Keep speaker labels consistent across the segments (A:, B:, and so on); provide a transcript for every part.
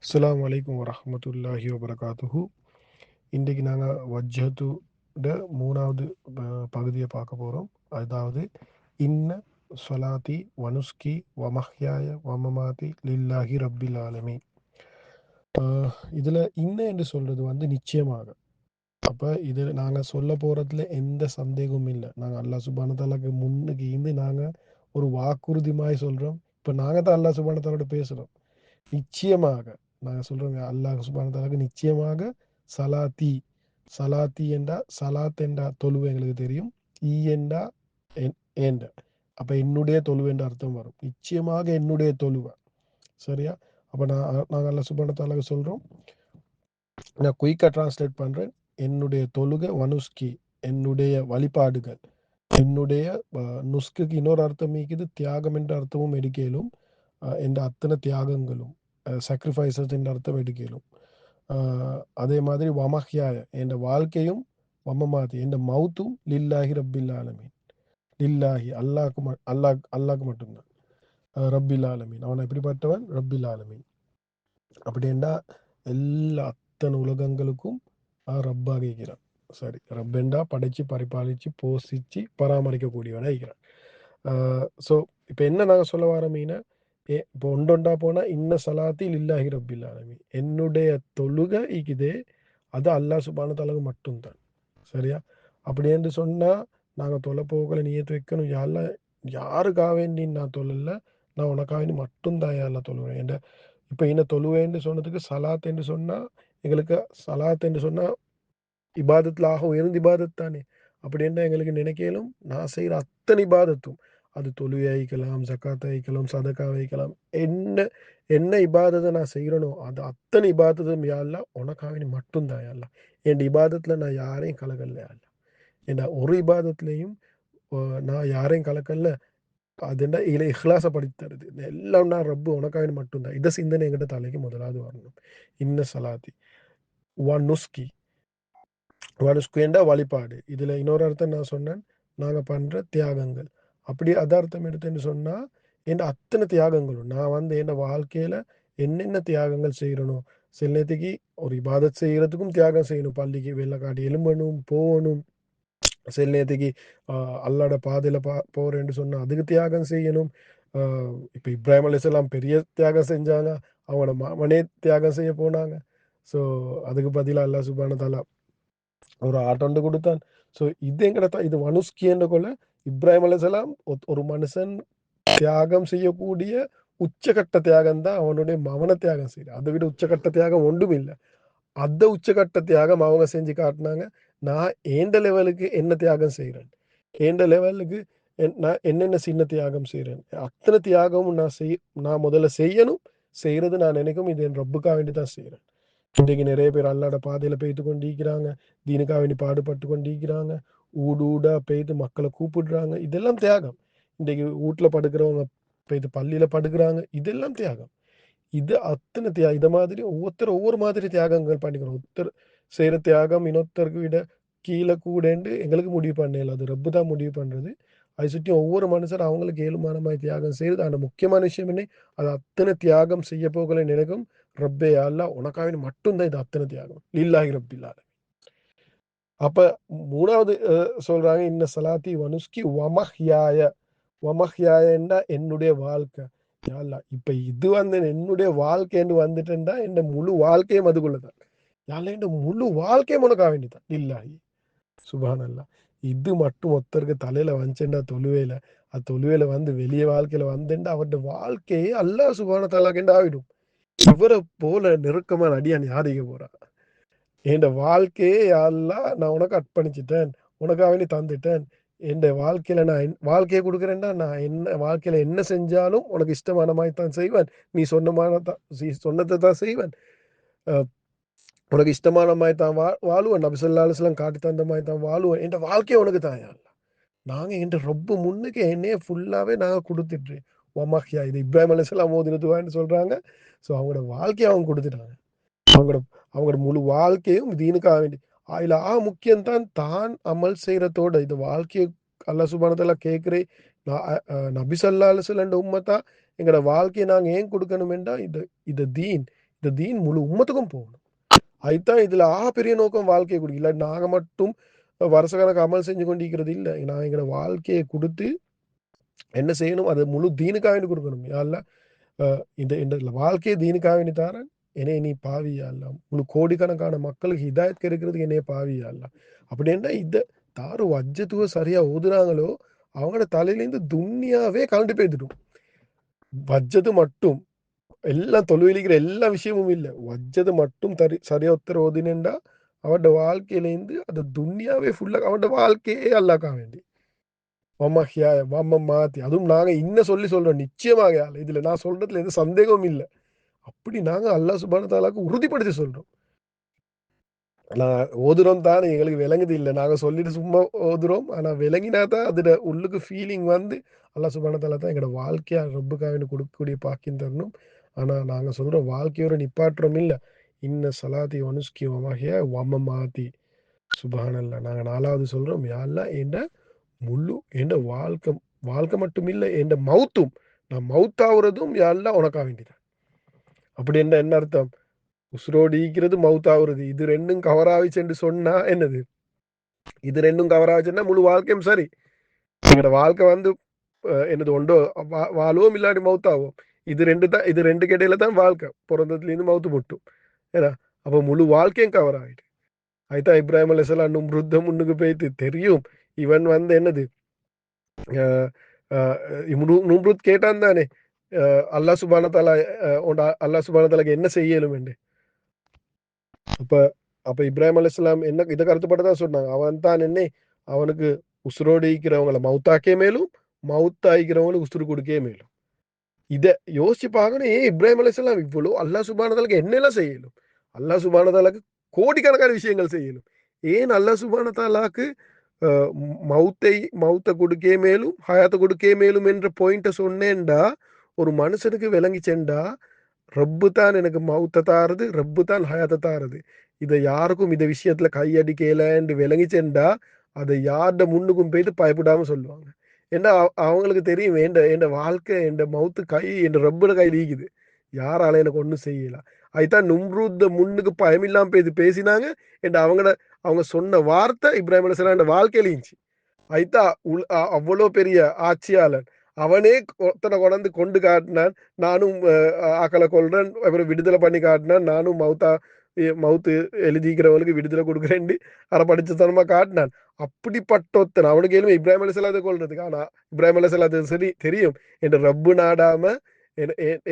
A: அஸ்ஸலாமு அலைக்கும் வரஹ்மத்துல்லாஹி வபரகாத்துஹு. இன்றைக்கு நாங்கள் வஜ்ஜத்துட மூணாவது பகுதியை பார்க்க போகிறோம். அதாவது இன்ன சொலாத்தி வனுஸ்கி வமஹ்யாய வமமாதி லில்லாஹி ரப்பில் ஆலமீன். இதில் இன்ன என்று சொல்கிறது நிச்சயமாக. அப்போ இது நாங்கள் சொல்ல போகிறதுல எந்த சந்தேகமும் இல்லை. நாங்கள் அல்லாஹ் சுப்ஹானஹு தஆலாக்கு முன்னுக்கு இருந்து நாங்கள் ஒரு வாக்குறுதி மாதிரி சொல்கிறோம். இப்போ நாங்கள் தான் அல்லாஹ் சுப்ஹானஹு தஆலாவோட பேசுகிறோம். நிச்சயமாக நாங்கள் சொல்கிறோங்க, அல்லாஹ் சுப்ஹானஹு தஆலாக்கு நிச்சயமாக சலாத்தி சலாத்தி என்றா சலாத் என்றா தொழுவு எங்களுக்கு தெரியும். ஈ என்றா ஏண்ட, அப்போ என்னுடைய தொழுவேன்ற அர்த்தம் வரும். நிச்சயமாக என்னுடைய தொழுவை, சரியா? அப்போ நாங்கள் அல்லாஹ் சுப்ஹானஹு தஆலாக்கு சொல்கிறோம். நான் குயிக்காக டிரான்ஸ்லேட் பண்ணுறேன். என்னுடைய தொழுகை வனுஸ்கி, என்னுடைய வழிபாடுகள், என்னுடைய நுஸ்குக்கு இன்னொரு அர்த்தம் இருக்குது, தியாகம் என்ற அர்த்தமும் எடுக்கலும். என்ற அத்தனை தியாகங்களும் சாக்ரிஃபைசஸ் என்ற அர்த்தம் எடுக்கலும். அதே மாதிரி வமஹ்யாய என்ற வாழ்க்கையும், வமமாதி என்ற மவுத்தும் லில்லாஹி ரப்பில் ஆலமீன். லில்லாஹி அல்லாஹ்க்கு மட்டும்தான். ரப்பில் ஆலமீன் அவன் எப்படிப்பட்டவன்? ரப்பில் ஆலமீன். அப்படின்னா எல்லா அத்தனை உலகங்களுக்கும் ரப்பாக இருக்கிறான். சரி, ரப்பெண்டா படைச்சு பரிபாலிச்சு போஷிச்சு பராமரிக்கக்கூடியவனாக இருக்கிறான். ஸோ இப்போ என்ன நாங்கள் சொல்ல வர மீனை, இப்போ ஒண்டொண்டா போனால் இன்ன சலாத்தி லில்லாஹி ரப்பில் ஆலமீன், என்னுடைய தொழுகை இருக்குதே அது அல்லாஹ் சுப்ஹானஹு தஆலாக்கு மட்டும்தான். சரியா? அப்படி என்று சொன்னால் நாங்கள் தொலை போகலை நியத்து வைக்கணும், யாரெல்லாம் யாருக்காக வேண்டி நான் தொழல, நான் உனக்காக வேண்டி மட்டும்தான் யாரெல்லாம் தொழுவேன் என்ற. இப்போ என்ன தொழுவேன்னு சொன்னதுக்கு சலாத் என்று சொன்னால், எங்களுக்கு சலாத் என்று சொன்னால் இபாதத்தில் ஆக உயர்ந்த இபாதத் தானே. அப்படி என்ன எங்களுக்கு நினைக்கலும், நான் செய்கிற அத்தனை இபாதத்தும், அது தொழுகை வைக்கலாம், ஜக்காத்தை வைக்கலாம், சதக்கா வைக்கலாம், என்ன என்ன இபாதத்தை நான் செய்கிறனோ அது அத்தனை இபாதத்தும் யாரெல்லாம் உனக்காக மட்டும்தான் யாரெல்லாம். என் இபாதத்தில் நான் யாரையும் கலக்கல யாரெல்லாம். ஏன்னா ஒரு இபாதத்துலேயும் நான் யாரையும் கலக்கல. அது என்ன இதில் இஹ்லாசை படித்து தருது. எல்லாம் நான் ரப்பு உனக்காக மட்டும்தான். இதை சிந்தனை என்கிட்ட தலைக்கு முதலாவது வரணும். இன்ன சலாத்தி நுஸ்கி வனுஸ்குன்ற வழிபாடு. இதில் இன்னொரு அர்த்தம் நான் சொன்னேன், நாங்கள் பண்ணுற தியாகங்கள். அப்படி அதார்த்தம் எடுத்துன்னு சொன்னால் என் அத்தனை தியாகங்களும் நான் என் வாழ்க்கையில் என்னென்ன தியாகங்கள் செய்கிறனோ, சில நேரத்துக்கு ஒரு இபாதத் செய்கிறதுக்கும் தியாகம் செய்யணும். பள்ளிக்கு வெள்ளக்காட்டி எலும்பணும் போகணும். சில நேரத்துக்கு அல்லாட பாதையில் போகிறேன்னு சொன்னால் அதுக்கு தியாகம் செய்யணும். இப்போ இப்ராஹிம் அலைஹிஸ்ஸலாம் பெரிய தியாகம் செஞ்சாங்க. அவங்களோட மகனே தியாகம் செய்ய போனாங்க. ஸோ அதுக்கு பதிலாக அல்லாஹ் சுப்ஹானஹு தஆலா ஒரு ஆட்டொண்டு கொடுத்தான். ஸோ இது எங்கட இது மனுஸ்கின்ற கொள்ள இப்ராஹிம் அலைஹிஸ்ஸலாம் ஒரு மனுஷன் தியாகம் செய்யக்கூடிய உச்சகட்ட தியாகம் தான் அவனுடைய மவன தியாகம் செய்யுது. அதை விட உச்சகட்ட தியாகம் ஒன்றும் இல்லை. அந்த உச்சகட்ட தியாகம் அவங்க செஞ்சு காட்டினாங்க. நான் ஏண்ட லெவலுக்கு என்ன தியாகம் செய்கிறேன், ஏண்ட லெவலுக்கு நான் என்னென்ன சின்ன தியாகம் செய்கிறேன், அத்தனை தியாகமும் நான் முதல்ல செய்யணும். செய்கிறது நான் நினைக்கும் இது என் ரப்புக்காக வேண்டி தான் செய்கிறேன். இன்றைக்கு நிறைய பேர் அல்லாட பாதையில் பெய்து கொண்டிருக்கிறாங்க, தீனுக்காக வேண்டி பாடுபட்டு கொண்டிருக்கிறாங்க, ஊடா பெய்து மக்களை கூப்பிடுறாங்க. இதெல்லாம் தியாகம். இன்றைக்கு வீட்டில் படுக்கிறவங்க பெய்து பள்ளியில் படுக்கிறாங்க. இதெல்லாம் தியாகம். இது அத்தனை தியாகம். இதை மாதிரி ஒவ்வொரு மாதிரி தியாகங்கள் பண்ணிக்கணும். ஒருத்தர் செய்கிற தியாகம் இன்னொருத்தருக்கு விட கீழே கூடேண்டு எங்களுக்கு முடிவு பண்ணல, அது ரப்பு தான் முடிவு பண்ணுறது. அதை சுற்றி ஒவ்வொரு மனுஷரும் அவங்களுக்கு ஏழுமானமாய் தியாகம் செய்யுது. ஆனால் முக்கியமான விஷயம் என்ன, அது அத்தனை தியாகம் செய்ய போகல நினைக்கும் ரப்பே அல்லா உனக்காக மட்டும்தான் இது அத்தனை தியாகம் லில்லாஹி ரப்பில்லால. அப்போ மூணாவது சொல்கிறாங்க, இன்ன சலாத்தி வனுஸ்கி வமஹ்யாயண்டா என்னுடைய வாழ்க்கை. யாழ்லா இப்போ இது என்னுடைய வாழ்க்கைன்னு வந்துட்டேன்டா என் முழு வாழ்க்கையும் அதுக்குள்ளதான். யாழ்லா என் முழு வாழ்க்கையும் உனக்காக வேண்டிதான் இல்லாஹி சுப்ஹானல்லாஹ். இது மட்டும் ஒருத்தருக்கு தலையில வந்துச்சேன்டா தொழுவேல, அது தொழுவேல வெளியே வாழ்க்கையில வந்துட்டா அவருடைய வாழ்க்கையே அல்லாஹ் சுப்ஹானஹு வ தஆலாக்கென்று ஆகிடும். இவரை போல நெருக்கமான அடியான் யாரிக்க போறா? என் வாழ்க்கையே யாழ்லா நான் உனக்கு அர்ப்பணிச்சிட்டேன், உனக்காக வேண்டி தந்துட்டேன். என் வாழ்க்கையில நான் வாழ்க்கையை கொடுக்குறேன்டா, நான் என்ன வாழ்க்கையில என்ன செஞ்சாலும் உனக்கு இஷ்டமான மாதிரி தான் செய்வேன். நீ சொன்னதை தான் செய்வேன். உனக்கு இஷ்டமான மாதிரி தான் வாழுவேன். நபி ஸல்லல்லாஹு அலைஹி வஸல்லம் காட்டி தந்த மாதிரி தான் வாழுவேன். என் வாழ்க்கையை உனக்கு தான் யாழ்லா. நாங்கள் என் ரொம்ப முன்னுக்கு என்னையே ஃபுல்லாகவே நாங்கள் கொடுத்துட்டு ஒமஹ்யா, இது இப்ராஹிம் அலைஹிஸ்ஸலாம் ஓதினதுவான்னு சொல்கிறாங்க. ஸோ அவங்களோட வாழ்க்கையை அவங்க கொடுத்துட்டாங்க. அவங்களோட அவங்களோட முழு வாழ்க்கையும் தீனுக்காக வேண்டி. அதில் முக்கியம்தான் தான் அமல் செய்கிறதோட இது வாழ்க்கையை அல்லாஹ் சுப்ஹானஹு வ தஆலா கேட்குறேன். நபி ஸல்லல்லாஹு அலைஹி வஸல்லம் உம்மத்தா எங்களோட வாழ்க்கையை நாங்கள் ஏன் கொடுக்கணுமெண்டா இது இது தீன், இந்த தீன் முழு உம்மத்துக்கும் போகணும். அதுதான் இதுல பெரிய நோக்கம் வாழ்க்கையை கொடுக்கும். இல்லை நாங்க மட்டும் வருஷ கணக்கு அமல் செஞ்சு கொண்டிருக்கிறது இல்லை. நான் எங்களோட வாழ்க்கையை கொடுத்து என்ன செய்யணும், அது முழு தீனுக்காக வேண்டி கொடுக்கணும். யாழ்ல இந்த இந்த வாழ்க்கையை தீனுக்காக வேண்டி தாரேன், என்னை நீ பாவியாலாம், முழு கோடிக்கணக்கான மக்களுக்கு ஹிதாயத் கிடைக்கிறதுக்கு என்னைய பாவியாலாம் அப்படின்னா இந்த தாரு வஜ்ஜத்துவ சரியா ஓதுறாங்களோ அவங்களோட தலையிலேருந்து துன்யாவே கலந்து போய்த்துடும். வஜ்ஜது மட்டும் எல்லாம் தொழுவிலிக்கிற எல்லா விஷயமும் இல்லை, வஜ்ஜது மட்டும் சரியா ஒருத்தர் ஓதினேன்டா அவனோட வாழ்க்கையிலேருந்து அந்த துன்யாவே ஃபுல்லாக அவனோட வாழ்க்கையே அல்லாக்காக வேண்டி மாத்தி. அதுவும் நாங்க இன்னும் சொல்றோம் நிச்சயமாக இதுல நான் சொல்றதுல எந்த சந்தேகமும் இல்லை. அப்படி நாங்க அல்லாஹ் சுப்ஹானஹு வ தஆலாக்கு உறுதிப்படுத்தி சொல்றோம். நான் ஓதுறோம் தான் எங்களுக்கு விளங்குது இல்லை, நாங்க சொல்லிட்டு சும்மா ஓதுறோம். ஆனா விளங்கினா தான் அதுல உள்ளுக்கு ஃபீலிங் வந்து அல்லாஹ் சுப்ஹானஹு வ தஆலா தான் எங்களோட வாழ்க்கையா ரப்புக்காக கொடுக்கக்கூடிய பாக்கியம் தரணும். ஆனா நாங்க சொல்றோம் வாழ்க்கையோட நிப்பாட்டுறோம் இல்லை. இன்ன சலாத்தி வனுஸ்கி வமஹிய வமமாத்தி சுப்ஹானல்லாஹ். நாங்க 4வது சொல்றோம், யா அல்லாஹ் என்ற முழு என்ற வாழ்க்கை வாழ்க்கை மட்டும் இல்லை, என்ற மௌத்தும் நான் மௌத்தாகிறதும் யா அல்லாஹ் உனக்காக வேண்டிதான். அப்படி என்ன அர்த்தம், உசுரோடு ஈக்கிறது மவுத்தாகிறது இது ரெண்டும் கவர் ஆகிச்சுன்னு சொன்னா என்னது, இது ரெண்டும் கவர் ஆச்சுன்னா முழு வாழ்க்கையும் சரி. எங்களோட வாழ்க்கை வந்து என்னது ஒன்றோ வாழுவோம் இல்லாட்டி மவுத்தாகும். இது ரெண்டு இடையில தான் வாழ்க்கை, பிறந்ததுலேருந்து மவுத்து போட்டும் ஏன்னா அப்போ முழு வாழ்க்கையும் கவர் ஆகிட்டு. அதுதான் இப்ராஹிம் அலைஹிஸ்ஸலாம் நும்ருத்த முன்னுக்கு போய்த்து தெரியும் இவன் வந்து என்னது நும்ருத் கேட்டான் தானே அல்லாஹ் சுப்ஹானஹு வ தஆலா அல்லாஹ் சுப்ஹானஹு வ தஆலாக்கு என்ன செய்யலும் என்று. அப்ப அப்ப இப்ராஹிம் அலைஹிஸ்ஸலாம் என்ன இதை கருத்துப்பட்டு தான் சொன்னாங்க, அவன் தான் என்ன அவனுக்கு உசுரோடு ஈக்கிறவங்களை மவுத்தாக்கே மேலும் மவுத்தாய்க்கிறவங்களுக்கு உசுறு கொடுக்கவே மேலும். இதை யோசிச்சு பார்க்கணும், ஏன் இப்ராஹிம் அலைஹிஸ்ஸலாம் இவ்வளோ அல்லாஹ் சுப்ஹானஹு வ தஆலாக்கு என்னெல்லாம் செய்யலும், அல்லாஹ் சுப்ஹானஹு வ தஆலாக்கு கோடிக்கணக்கான விஷயங்கள் செய்யலும். ஏன் அல்லாஹ் சுப்ஹானஹு வ தஆலாக்கு மவுத்தை கொடுக்கே மேலும் ஹயாத்தை கொடுக்கே மேலும் என்ற பாயிண்ட்டை சொன்னேன்டா ஒரு மனுஷனுக்கு விளங்கிச்சேன்டா ரப்பு தான் எனக்கு மவுத்தை தாருது, ரப்பு தான் ஹயாத்தை தாருது, இதை யாருக்கும் இந்த விஷயத்துல கையடிக்கலன்னு விளங்கிச்சேன்டா அதை யார்ட முன்னுக்கும் போயிட்டு பயப்படாம சொல்லுவாங்க. ஏன்னா அவங்களுக்கு தெரியும் என் வாழ்க்கை என் மவுத்து கை என் ரப்போட கையில் ஈக்குது, யாரால எனக்கு ஒன்றும் செய்யலாம். அதுதான் நும்ருத்த முன்னுக்கு பயமில்லாம பேசினாங்க. அவங்க சொன்ன வார்த்தை இப்ராஹிம் அலைஹிஸ்ஸலாம் வாழ்க்கையில இருந்துச்சு. அதுதான் அவ்வளோ பெரிய ஆட்சியாளன் அவனே ஒருத்தனை கொண்டு கொண்டு காட்டினான், நானும் ஆக்களை கொள்றேன் அப்புறம் விடுதலை பண்ணி காட்டினான், நானும் மவுத்து எழுதிக்கிறவனுக்கு விடுதலை கொடுக்குறேன்னு அதை படிச்சத்தனமா காட்டினான். அப்படிப்பட்ட ஒருத்தன் அவனுக்கு ஏழுமே இப்ராஹிம் அலைஹிஸ்ஸலாத்தை கொள்றதுக்கு. ஆனா இப்ராஹிம் அலைஹிஸ்ஸலாத்துக்கு சரி தெரியும் என்ற ரப்பு நாடாம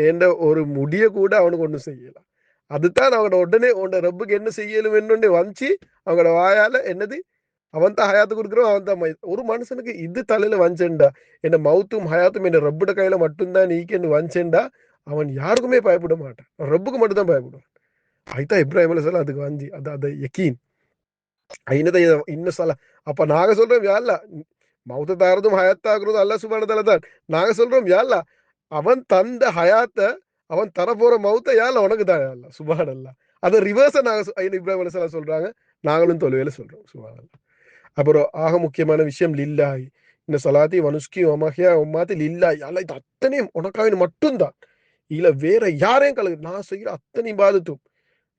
A: என்ற ஒரு முடிய கூட அவனுக்கு ஒன்றும் செய்யலாம். அதுதான் அவனோட உடனே உன்னோட ரப்புக்கு என்ன செய்யலும் என்னொன்னே வந்துச்சு அவங்களோட வாயால என்னது அவன் தான் ஹயாத்து கொடுக்குறோம், அவன் தான் ஒரு மனுஷனுக்கு இது தலையில வஞ்சேன்டா என்ன மவுத்தும் ஹயாத்தும் என்ன ரப்புட கையில மட்டும்தான் நீக்கன்னு வஞ்சேன்டா அவன் யாருக்குமே பயப்பட மாட்டான், ரப்புக்கு மட்டும் தான் பயப்படுவான். அதுதான் இப்ராஹிம் அலைஹிஸ்ஸலாம் அதுக்கு வஞ்சி அது யக்கீன் ஐநதை இன்னும் சொல்ல. அப்ப நாங்க சொல்றோம் யாழ்லா மவுத்தை தாரதும் ஹயாத்தாக்குறதும் அல்லாஹ் சுப்ஹானஹு வ தஆலா தான். நாங்க சொல்றோம் யாழ்லா அவன் தந்த ஹயாத்தை அவன் தரப்போற மவுத்தை யாழ்லா உனக்கு தான் யாழ்லா சுப்ஹானல்லாஹ். அதை ரிவர்ஸை நாங்க இப்ராஹிம் அலைஹிஸ்ஸலாம் சொல்றாங்க, நாங்களும் தொழுவையில சொல்றோம் சுப்ஹானல்லாஹ். அப்புறம் ஆக முக்கியமான விஷயம் லில்லாஹி இந்த சலாத்தி வனுஸ்கி ஒமஹியா உம்மாத்தி லில்லாஹி அல்ல, இது அத்தனையும் உனக்காக மட்டும்தான், இல்ல வேற யாரையும் கலகு நான் செய்யற அத்தனை இபாதத்தும்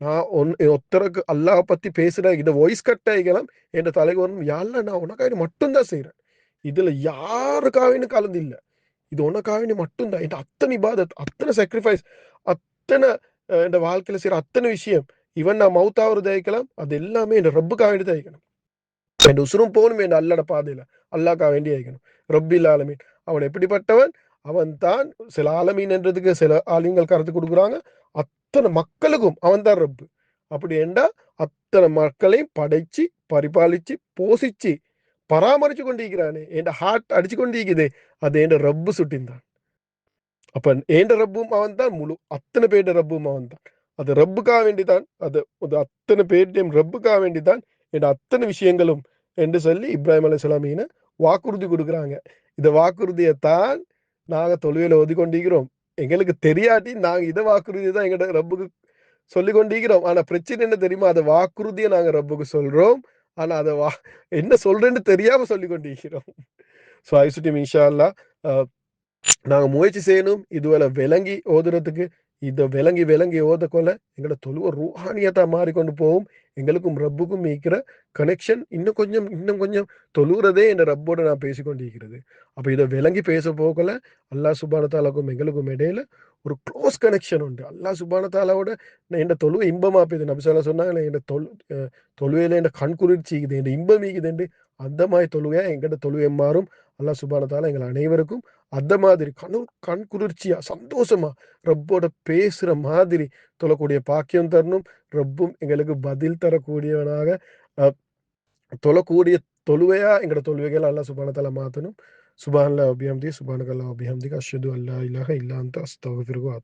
A: நான் ஒருத்தருக்கு அல்லாஹ் பத்தி பேசுறேன், இதை வாய்ஸ் கட் ஆகிக்கலாம் என்ற தலைக்கு வரும் யாழ்ல நான் உனக்காக மட்டும்தான் செய்யறேன், இதுல யாருக்காக கலந்து இல்லை, இது உனக்காக மட்டும்தான் என் அத்தனை இபாதத் அத்தனை சாக்ரிஃபைஸ் அத்தனை என் வாழ்க்கையில செய்யற அத்தனை விஷயம் இவன் நான் மவுத்தாவது தயக்கலாம் அது எல்லாமே என் ரப்புக்காக வேண்டி தயக்கணும். என் உசுரும் போகணும் என் அல்லாட பாதையில அல்லாக்காக வேண்டி ஆகிக்கணும். ரப்பில் ஆலமீன் அவன் எப்படிப்பட்டவன், அவன் தான் சில ஆலமீன் என்றதுக்கு சில ஆலிங்கள் கருத்து கொடுக்குறாங்க, அத்தனை மக்களுக்கும் அவன் தான் ரப்பு. அப்படி என்றா அத்தனை மக்களையும் படைச்சு பரிபாலிச்சு போஷிச்சு பராமரிச்சு கொண்டிருக்கிறானே, என் ஹார்ட் அடிச்சு கொண்டிருக்குது அது என் ரப்பு சுட்டின்தான். அப்ப ஏண்ட ரப்பும் அவன் தான், முழு அத்தனை பேருடைய ரப்பும் அவன் தான். அது ரப்புக்காக வேண்டிதான், அது அத்தனை பேருடையும் ரப்புக்காக வேண்டிதான் என் அத்தனை விஷயங்களும் என்று சொல்லி இப்ராஹிம் அலைஹிஸ்ஸலாம் வாக்குறுதி கொடுக்குறாங்க. இந்த வாக்குறுதியைத்தான் நாங்க தொழுகையில ஓதி கொண்டிருக்கிறோம். எங்களுக்கு தெரியாட்டி நாங்க இதை வாக்குறுதி தான் எங்கட ரப்புக்கு சொல்லி கொண்டிருக்கிறோம். ஆனா பிரச்சனை என்ன தெரியுமா, அதை வாக்குறுதியை நாங்க ரப்புக்கு சொல்றோம், ஆனா அதை என்ன சொல்றேன்னு தெரியாம சொல்லி கொண்டிருக்கிறோம். ஸோ ஐசுட்டி இன்ஷா அல்லாஹ் நாங்க முயற்சி செய்யணும் இதுவரை விளங்கி ஓதுறதுக்கு. இத விளங்கி விளங்கி ஓதக்கொள்ள எங்களோட தொழுவ ரூஹானியத்தா மாறிக்கொண்டு போகும். எங்களுக்கும் ரப்புக்கும் இருக்கிற கனெக்ஷன் இன்னும் கொஞ்சம் தொழுறதே என் ரப்போட நான் பேசிக்கொண்டிருக்கிறது. அப்ப இத விளங்கி பேச போகல அல்லாஹ் சுப்ஹானஹு வ தஆலாவுக்கும் எங்களுக்கும் இடையில ஒரு க்ளோஸ் கனெக்ஷன் உண்டு. அல்லாஹ் சுப்ஹானஹு வ தஆலாவோட என் தொழுகை இன்பமாக்குது. நபி ஸல்லல்லாஹு சொன்னாங்களே என் தொழுகையில என் கண் குளிர்ச்சிக்குது, என் இன்பம் ஈகுதுண்டு. அந்த மாரி தொழுகையா எங்கட தொழுகை மாறும். அல்லாஹ் சுப்ஹானஹு வ தஆலா எங்கள் அனைவருக்கும் அந்த மாதிரி கண் குளிர்ச்சியா, சந்தோஷமா ரப்போட பேசுற மாதிரி தொழக்கூடிய பாக்கியம் தரணும். ரப்பும் எங்களுக்கு பதில் தரக்கூடியவனாக அ தொழக்கூடிய தொழுவையா எங்களோட தொழுகைகள அல்லாஹ் சுப்ஹானஹு வ தஆலா மாத்தணும். சுப்ஹானல்லாஹி வ பிஹம்திஹி சுப்ஹானக்கல்லாஹு வ பிஹம்திக அஷ்ஹது அல்லா இலாஹ இல்லா அன்த அஸ்தக்ஃபிருக வ அத்தூபு